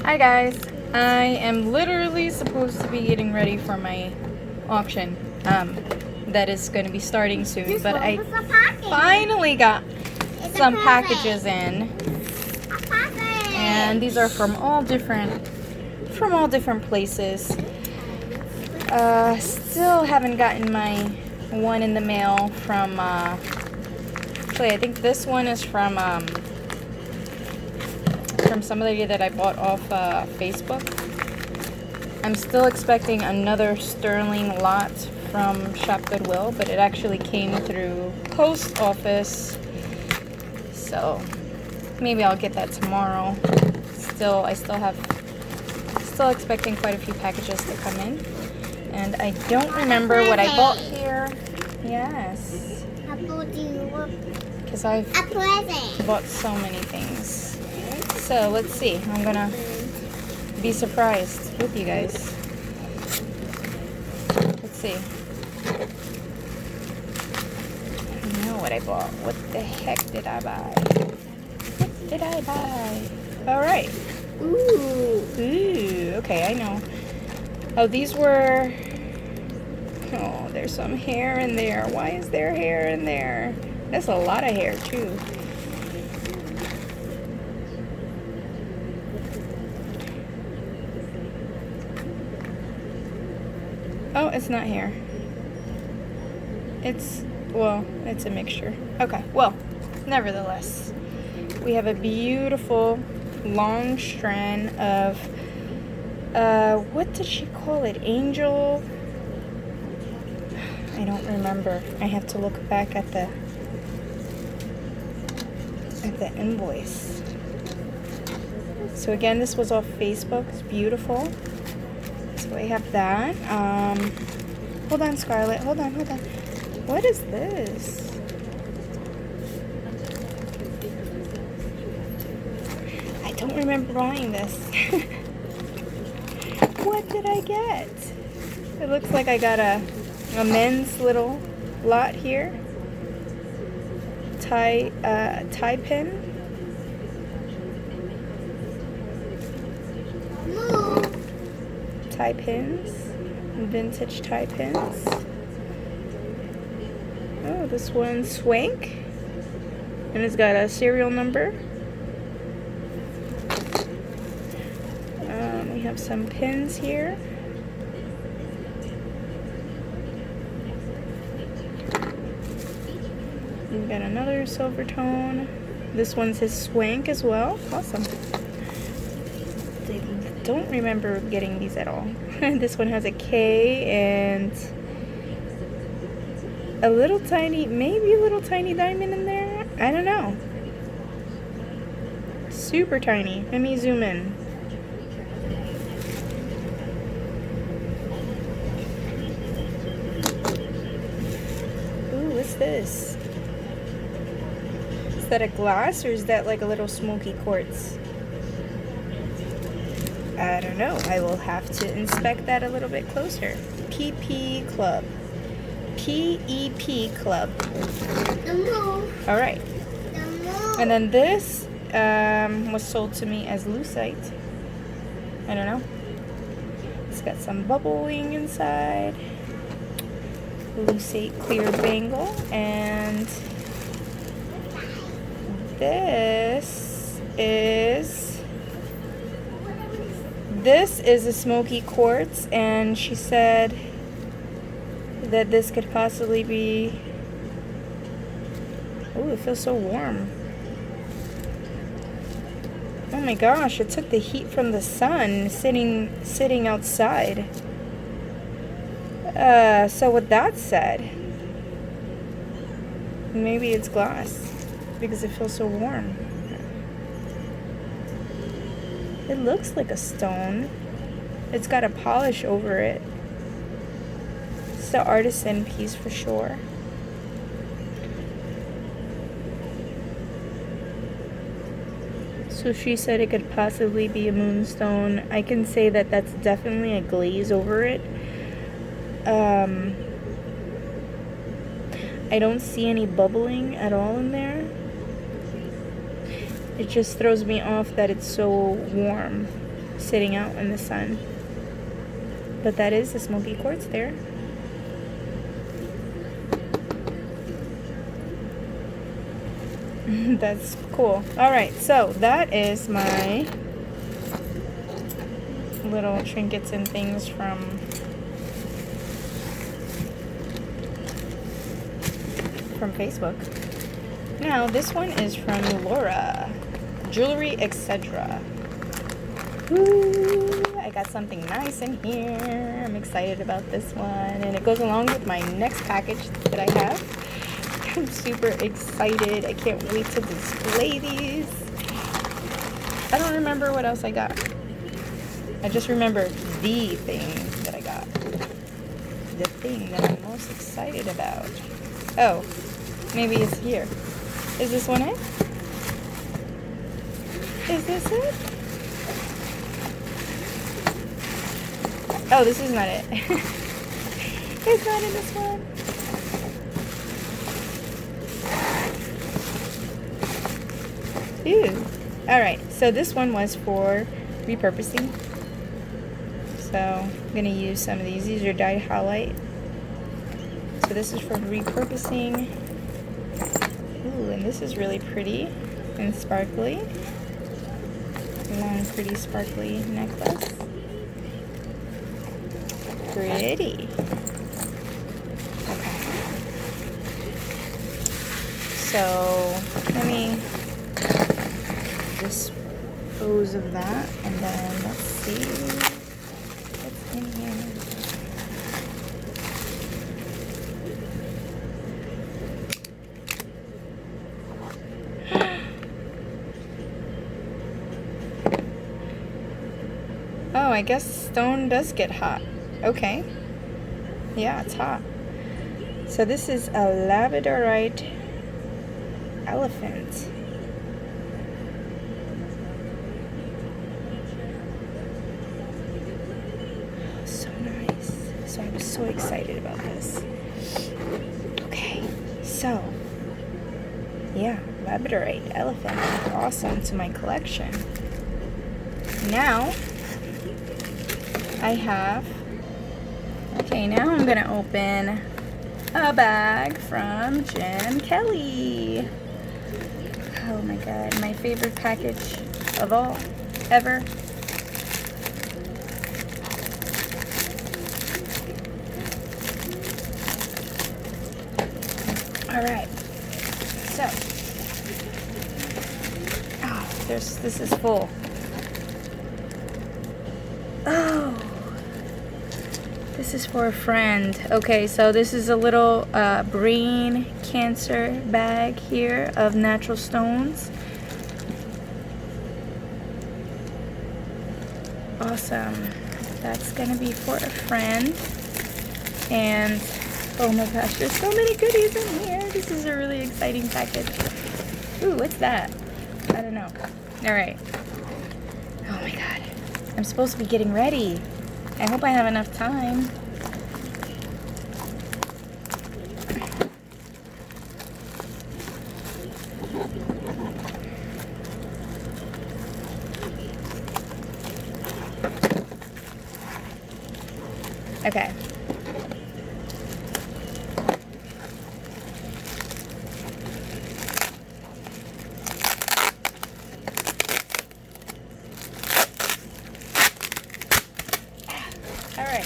Hi guys, I am literally supposed to be getting ready for my auction that is going to be starting soon, but I finally got some packages in, and these are from all different places. Still haven't gotten my one in the mail from actually I think this one is from somebody that I bought off Facebook. I'm still expecting another sterling lot from Shop Goodwill, but it actually came through post office, so maybe I'll get that tomorrow. Still expecting quite a few packages to come in, and I don't remember what I bought here. Yes, because I've bought so many things. So let's see. I'm gonna be surprised with you guys. Let's see. I know what I bought. What the heck did I buy? What did I buy? Alright. Ooh. Okay, I know. Oh, these were... Oh, there's some hair in there. Why is there hair in there? That's a lot of hair, too. Oh, it's not hair. It's a mixture. Okay, well, nevertheless, we have a beautiful long strand of, what did she call it? Angel? I don't remember. I have to look back at the invoice. So again, this was off Facebook. It's beautiful. So I have that. Hold on, Scarlett. Hold on. What is this? I don't remember buying this. What did I get? It looks like I got a men's little lot here. Tie pin. Tie pins, vintage tie pins. Oh, this one's Swank, and it's got a serial number. We have some pins here. We've got another silver tone. This one's his Swank as well. Awesome. Don't remember getting these at all. This one has a K and a little tiny diamond in there. I don't know. Super tiny. Let me zoom in. Ooh, what's this? Is that a glass or is that like a little smoky quartz? I don't know. I will have to inspect that a little bit closer. PP Club. PEP Club. Alright. And then this was sold to me as lucite. I don't know. It's got some bubbling inside. Lucite clear bangle. And this is a smoky quartz, and she said that this could possibly be... Oh, it feels so warm. Oh my gosh, it took the heat from the sun sitting outside. So with that said, maybe it's glass because it feels so warm. It looks like a stone. It's got a polish over it. It's the artisan piece for sure. So she said it could possibly be a moonstone. I can say that that's definitely a glaze over it. I don't see any bubbling at all in there. It just throws me off that it's so warm. sitting out in the sun. But that is the smoky quartz there. That's cool. Alright, so that is my little trinkets and things from Facebook. Now, this one is from Laura. Jewelry, etc. Woo! I got something nice in here. I'm excited about this one. And it goes along with my next package that I have. I'm super excited. I can't wait to display these. I don't remember what else I got. I just remember the thing that I got. The thing that I'm most excited about. Oh, maybe it's here. Is this one it? Is this it? Oh, this is not it. It's not in this one. Ew. Alright, so this one was for repurposing. So I'm going to use some of these. These are dyed highlight. So this is for repurposing. Ooh, and this is really pretty and sparkly. Long, pretty, sparkly necklace. Pretty. Okay. So let me dispose of that, and then let's see what's in here. Oh, I guess stone does get hot. Okay. Yeah, it's hot. So this is a labradorite elephant. So nice. So I'm so excited about this. Okay. So, yeah, labradorite elephant. Awesome to my collection. Now, I have, okay, now I'm going to open a bag from Jen Kelly. Oh my god, my favorite package of all, ever. Alright, so, oh, this is full. Oh, this is for a friend. Okay, so this is a little brain cancer bag here of natural stones. Awesome. That's gonna be for a friend. And oh my gosh, there's so many goodies in here. This is a really exciting package. Ooh, what's that? I don't know. Alright. Oh my god. I'm supposed to be getting ready. I hope I have enough time. Okay. Alright.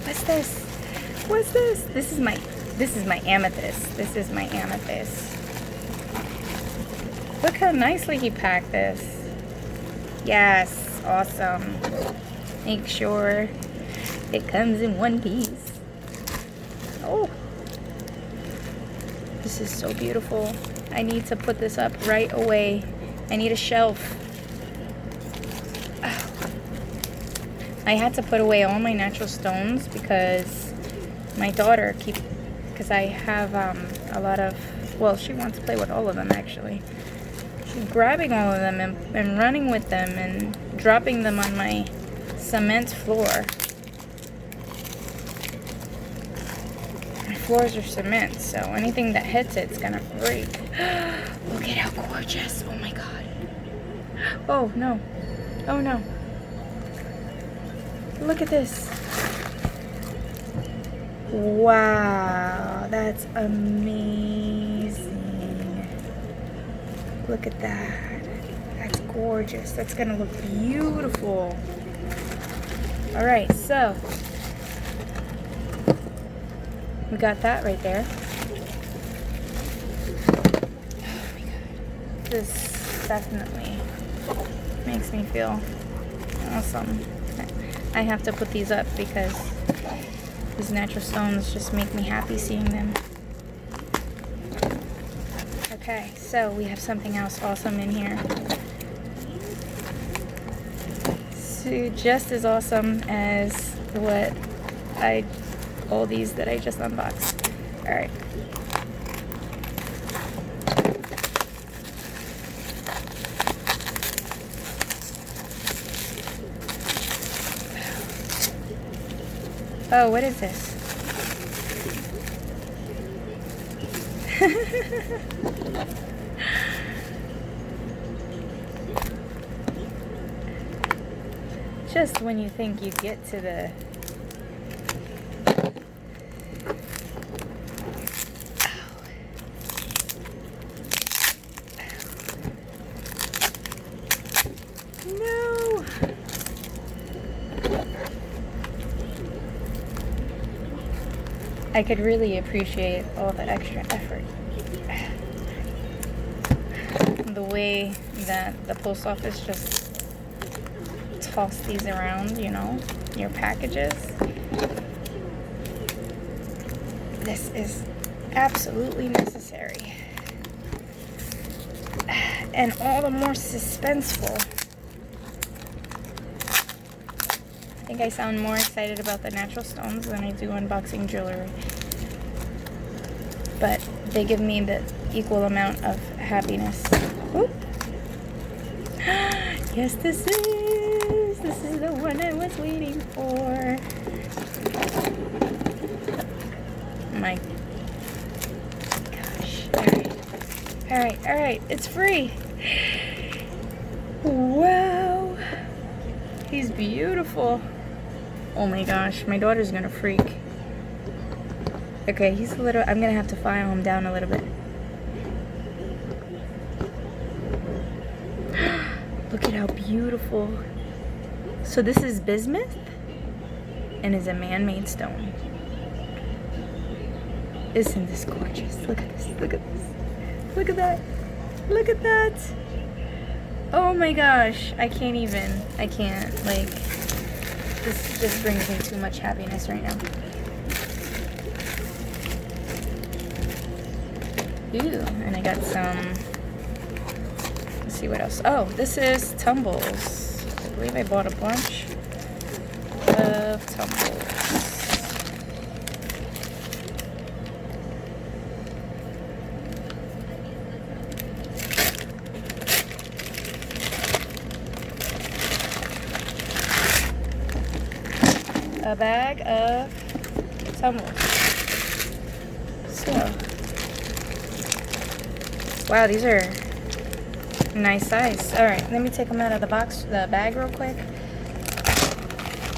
What's this? What's this? This is my amethyst. This is my amethyst. Look how nicely he packed this. Yes, awesome. Make sure it comes in one piece. Oh. This is so beautiful. I need to put this up right away. I need a shelf. I had to put away all my natural stones because my daughter because I have a lot of, well, she wants to play with all of them actually. She's grabbing all of them and running with them and dropping them on my cement floor. My floors are cement, so anything that hits it's gonna break. Look at how gorgeous. Oh my god. Oh no. Oh no. Look at this. Wow, that's amazing. Look at that. That's gorgeous. That's gonna look beautiful. All right, so we got that right there. Oh my God. This definitely makes me feel awesome. I have to put these up because these natural stones just make me happy seeing them. Okay, so we have something else awesome in here. So just as awesome as all these that I just unboxed. All right. Oh, what is this? Just when you think you get to the no. I could really appreciate all the extra effort. The way that the post office just toss these around, you know, your packages. This is absolutely necessary. And all the more suspenseful. I think I sound more excited about the natural stones than I do unboxing jewelry. But they give me the equal amount of happiness. Oop. Yes, this is the one I was waiting for. My gosh. All right. It's free. Wow. He's beautiful. Oh my gosh, my daughter's gonna freak. Okay, he's a little, I'm gonna have to file him down a little bit. Look at how beautiful. So this is bismuth and is a man-made stone. Isn't this gorgeous? Look at this, look at this. Look at that, look at that. Oh my gosh, I can't, like, this just brings me too much happiness right now. Ooh, and I got some, let's see what else. Oh, this is tumbles. I believe I bought a bunch of tumbles. A bag of tumbles. So, wow, these are nice size. All right, let me take them out of the bag real quick.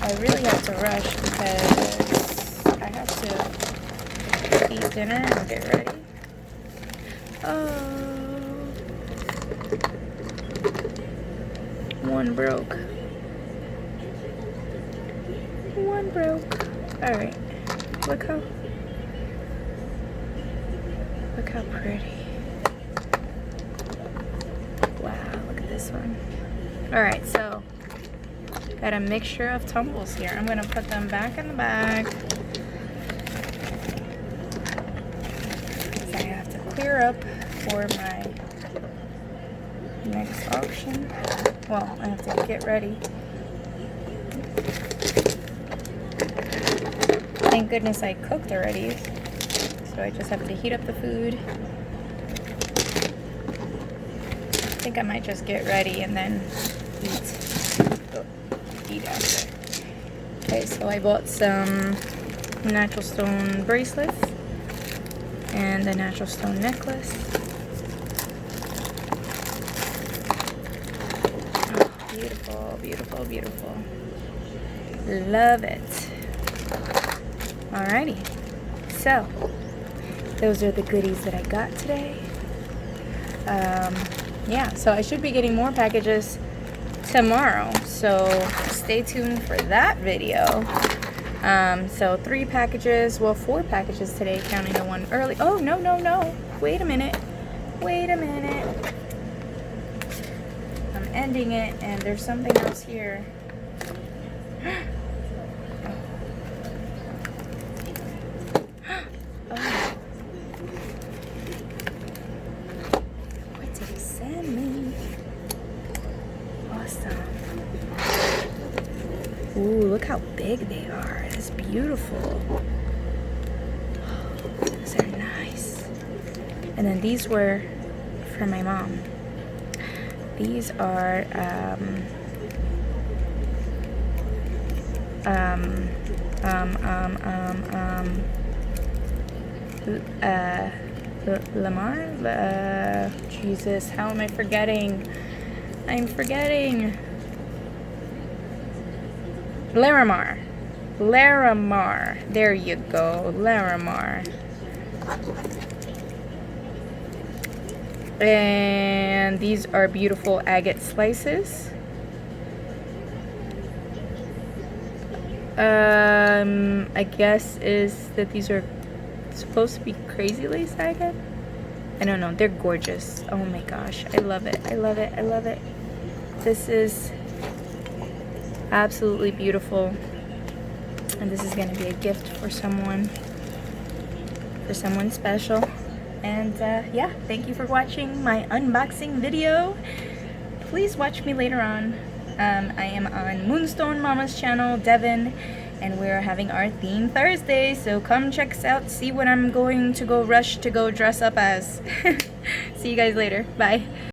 I really have to rush because I have to eat dinner and get ready. Oh, one broke. One broke. All right, look how pretty. Wow, look at this one. All right, so got a mixture of tumbles here. I'm gonna put them back in the bag. So I have to clear up for my next auction. Well, I have to get ready. Thank goodness I cooked already. So I just have to heat up the food. I think I might just get ready and then eat after. Okay, so I bought some natural stone bracelets and a natural stone necklace. Oh, Beautiful, beautiful, beautiful. Love it. Alrighty. So, those are the goodies that I got today. Yeah, so I should be getting more packages tomorrow. So, stay tuned for that video. So 3 packages, well 4 packages today, counting the one early. Oh, no, no, no. Wait a minute. Wait a minute. I'm ending it and there's something else here. Oh. What did he send me? Awesome. Ooh, look how big they are. It's beautiful. These are nice. And then these were for my mom. These are Lamar? Jesus, how am I forgetting? I'm forgetting. Larimar. Larimar. There you go. Larimar. And these are beautiful agate slices. I guess is that these are supposed to be crazy lace agate. I don't know. They're gorgeous. Oh my gosh. I love it. I love it. I love it. This is absolutely beautiful. And this is going to be a gift for someone special. And yeah, thank you for watching my unboxing video. Please watch me later on. I am on Moonstone Mama's channel, Devin, and we're having our theme Thursday. So come check us out, see what I'm going to go rush to go dress up as. See you guys later. Bye.